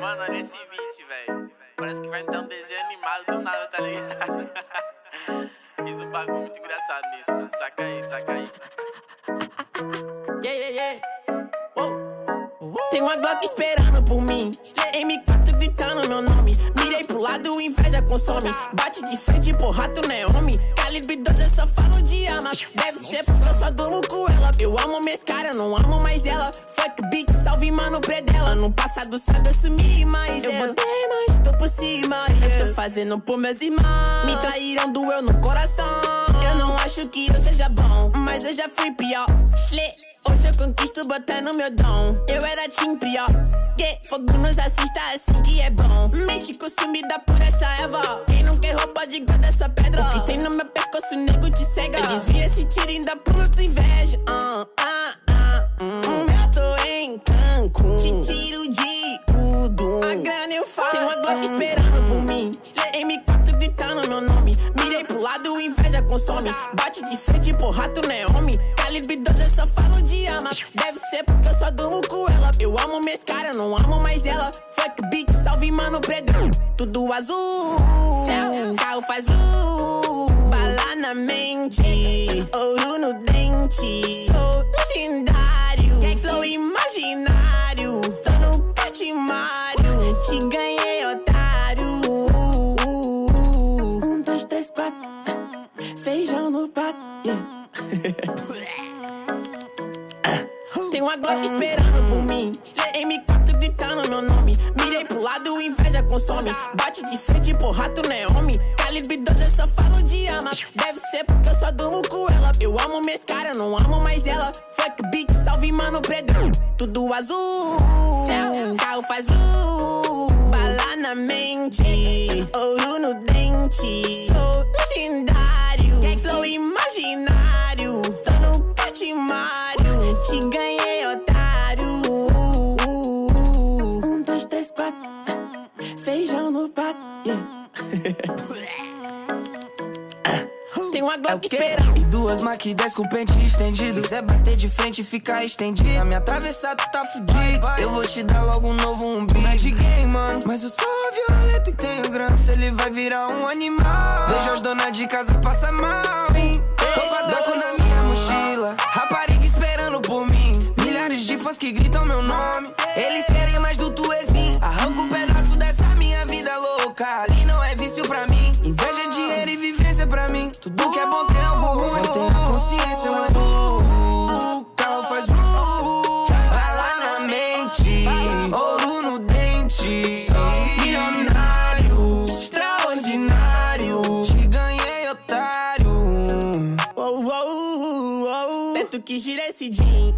Mano, olha esse beat, velho. Parece que vai entrar um desenho animado do nada, tá ligado? Fiz um bagulho muito engraçado nisso, mano. Saca aí, saca aí. Tem uma Glock esperando por mim, M4 gritando meu nome. Mirei pro lado, inveja consome. Bate de frente, porra, tu não é homem. Calibre 12, eu só falo de arma. Deve ser porque eu só durmo com ela. Eu amo minhas caras, não amo mais ela. Fuck beat, salve mano predela. No passado sabe eu sumi, mas eu voltei, mas tô por cima. Eu tô fazendo por meus irmãos. Me traíram, doeu no coração. Eu não acho que eu seja bom, mas eu já fui pior. Hoje eu conquisto botando meu dom. Eu era time pior. Fogo nos assista assim que é bom. Mente consumida por essa erva. Quem não quer roupa de guarda sua pedra. O que tem no meu pescoço, nego te cega. Eu desvia esse tiro e ainda pulo tua inveja. Eu tô em Cancún, te tiro de tudo. A grana eu faço. Tem uma Glock esperando por mim, M4 gritando meu nome. Mirei pro lado, inveja consome. Bate de frente, porra, tu não é homem. Calibre 12, eu só falo de arma. Deve ser porque eu só durmo com ela. Eu amo minhas caras, não amo mais ela. Fuck beat, salve mano predão. Tudo azul, céu, carro faz bala na mente, ouro no dente. Sou legendário, flow imaginário. Tô no Catimário, te ganhei, otário. 1, 2, 3, 4. Feijão no prato, Tem uma Glock esperando por mim, M4 gritando meu nome. Mirei pro lado, inveja consome. Bate de frente, porra, tu não é homem. Calibre 12, eu só falo de arma. Deve ser porque eu só durmo com ela. Eu amo minhas caras, não amo mais ela. Fuck beat, salve mano predão. Tudo azul, céu, carro faz bala na mente, ouro no dente. Sou legendário, flow imaginário. Tô no Catimário, te ganhei, otário. 1, 2, 3, 4. Feijão no prato, Tem uma Glock esperando. E 2 Mac 10 com o pente estendido. Quiser bater de frente e ficar estendido. A minha atravessar tu tá fudido. Eu vou te dar logo um novo umbigo. Não é de game, mano, mas eu sou violento e tenho grana. Se ele vai virar um animal. Vejo as donas de casa passar mal, hein? Tô com a Daco na minha mochila. Rapariga esperando por mim. Milhares de fãs que gritam meu nome. Eles querem mais do tuezinho. Arranca um pedaço dessa minha vida louca. Ali não é vício pra mim. Inveja, dinheiro e vivência pra mim. Tudo que é bom tem algo ruim. Eu tenho a consciência, mas o carro faz bala na mente, ouro no dente. Sou milionário, extraordinário. Te ganhei, otário. Tanto que gira esse jean.